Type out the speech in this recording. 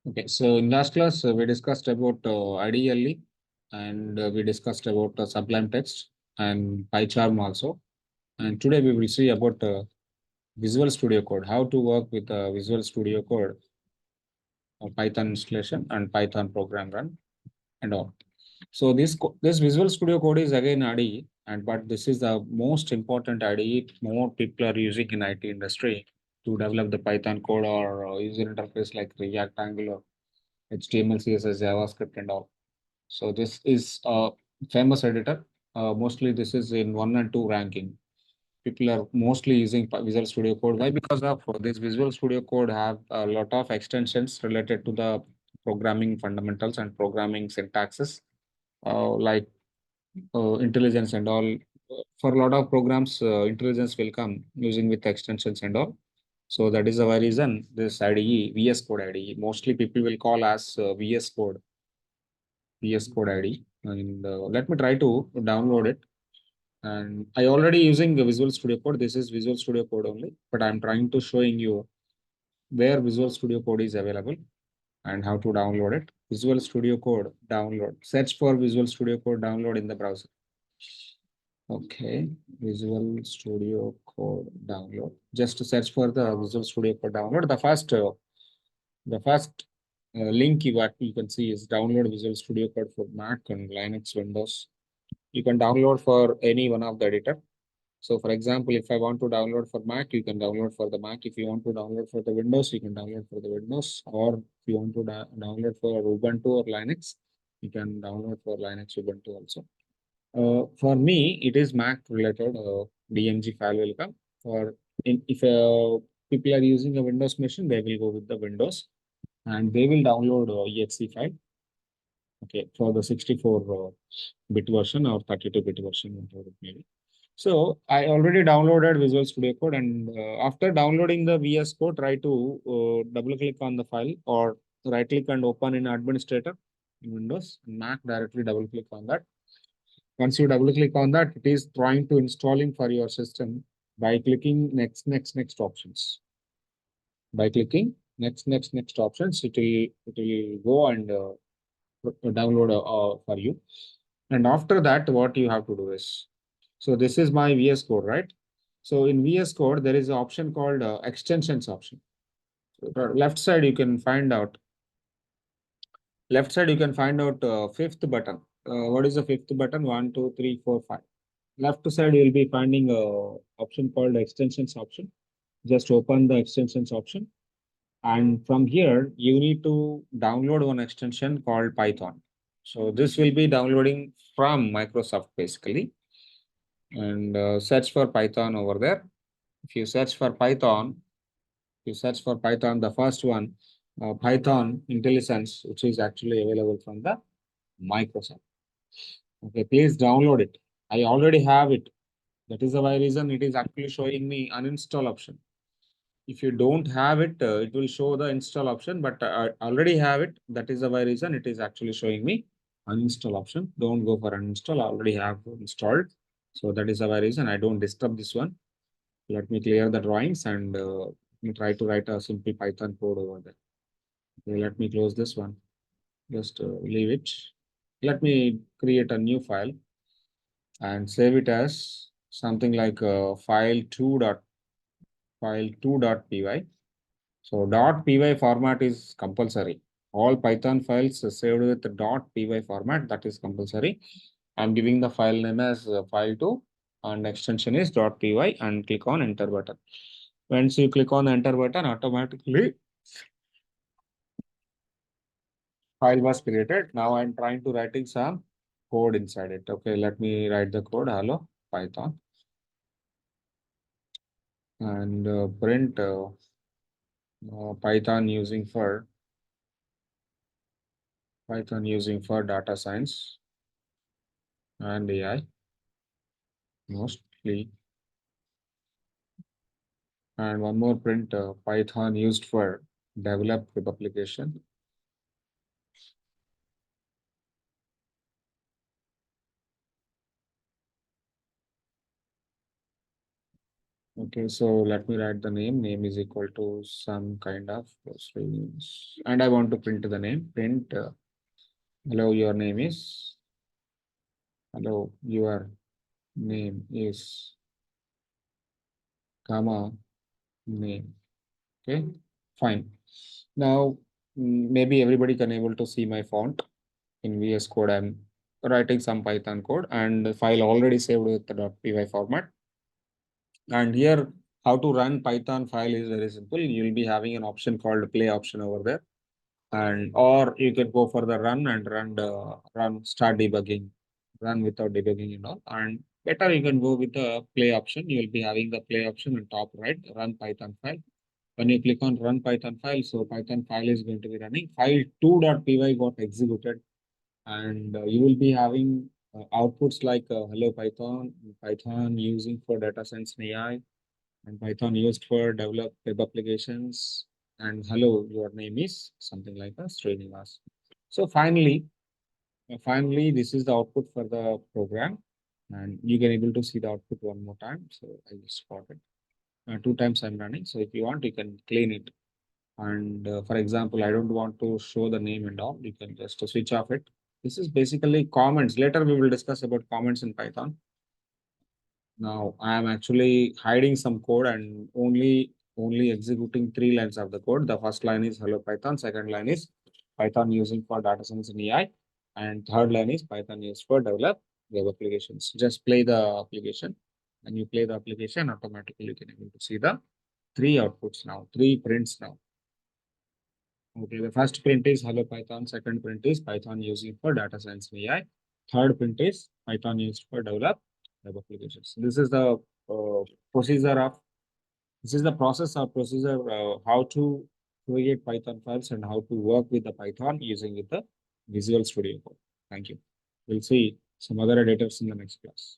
Okay, so in last class we discussed about IDLE and we discussed about Sublime Text and PyCharm also. And today we will see about Visual Studio Code, how to work with Visual Studio Code, Python installation and Python program run and all. So this Visual Studio Code is again IDE, and but this is the most important IDE more people are using in IT industry to develop the Python code or user interface like React, Angular, HTML, CSS, JavaScript, and all. So this is a famous editor. Mostly this is in 1 and 2 ranking. People are mostly using Visual Studio Code. Why? Because of this Visual Studio Code have a lot of extensions related to the programming fundamentals and programming syntaxes, like intelligence and all. For a lot of programs, intelligence will come using with extensions and all. So that is the reason this IDE, VS Code IDE, mostly people will call as VS Code ID. And let me try to download it. And I already using the Visual Studio Code. This is Visual Studio Code only, but I'm trying to showing you where Visual Studio Code is available and how to download it. Visual Studio Code download. Search for Visual Studio Code download in the browser. Okay, Visual Studio Code download. Just to search for the Visual Studio Code download. The first link you can see is download Visual Studio Code for Mac and Linux, Windows. You can download for any one of the editor. So for example, if I want to download for Mac, you can download for the Mac. If you want to download for the Windows, you can download for the Windows. Or if you want to download for Ubuntu or Linux, you can download for Linux, Ubuntu also. For me, it is Mac related DMG file will come. Or if people are using a Windows machine, they will go with the Windows and they will download exe file. Okay, for the 64-bit version or 32-bit version, whatever it may be. So I already downloaded Visual Studio Code, and after downloading the VS Code, try to double click on the file or right click and open in administrator in Windows. Mac directly double click on that. Once you double click on that, it is trying to installing for your system by clicking next options. By clicking next options, it will go and download for you. And after that, what you have to do is, so this is my VS Code, right? So in VS Code, there is an option called extensions option. So left side, you can find out. Left side, you can find out fifth button. What is the fifth button? 1, 2, 3, 4, 5. Left side, you will be finding a option called extensions option. Just open the extensions option. And from here, you need to download one extension called Python. So this will be downloading from Microsoft basically. And search for Python over there. If you search for Python, the first one, Python IntelliSense, which is actually available from the Microsoft. Okay, please download it. I already have it. That is the why reason it is actually showing me uninstall option. If you don't have it, it will show the install option, but I already have it. That is the why reason it is actually showing me uninstall option. Don't go for uninstall. I already have installed. So that is the why reason I don't disturb this one. Let me clear the drawings and try to write a simple Python code over there. Okay, let me close this one. Just leave it. Let me create a new file and save it as something like file2.py. So .py format is compulsory. All Python files saved with the .py format, that is compulsory. I'm giving the file name as file2 and extension is .py and click on enter button. Once you click on the enter button, automatically file was created. Now I'm trying to writing some code inside it. Okay, let me write the code. Hello, Python. And print Python using for data science and AI mostly. And one more print Python used for develop web application. Okay, so let me write the name. Name is equal to some kind of strings. And I want to print the name. Print, hello, your name is, hello, your name is, comma, name. Okay, fine. Now, maybe everybody can able to see my font in VS Code. I'm writing some Python code and the file already saved with the .py format. And here, how to run Python file is very simple. You'll be having an option called play option over there. And or you can go for the run and run start debugging, run without debugging and all. And better you can go with the play option. You will be having the play option on top right, run Python file. When you click on run Python file, so Python file is going to be running. File 2.py got executed, and you will be having outputs like hello Python, Python using for data science and AI, and Python used for develop web applications. And hello, your name is something like a Srinivas. So finally, this is the output for the program, and you can able to see the output one more time. So I just got it. Two times I'm running. So if you want, you can clean it. And for example, I don't want to show the name and all. You can just switch off it. This is basically comments. Later we will discuss about comments in Python. Now I am actually hiding some code and only executing 3 lines of the code. The first line is hello Python. Second line is Python using for data science and AI. And third line is Python used for develop web applications. Just play the application. And you play the application, automatically you can able to see the 3 outputs now, 3 prints now. Okay, the first print is hello Python. Second print is Python using for data science and AI. Third print is Python used for develop web applications. This is the procedure of this is the process or procedure how to create Python files and how to work with the Python using with the Visual Studio Code. Thank you. We'll see some other editors in the next class.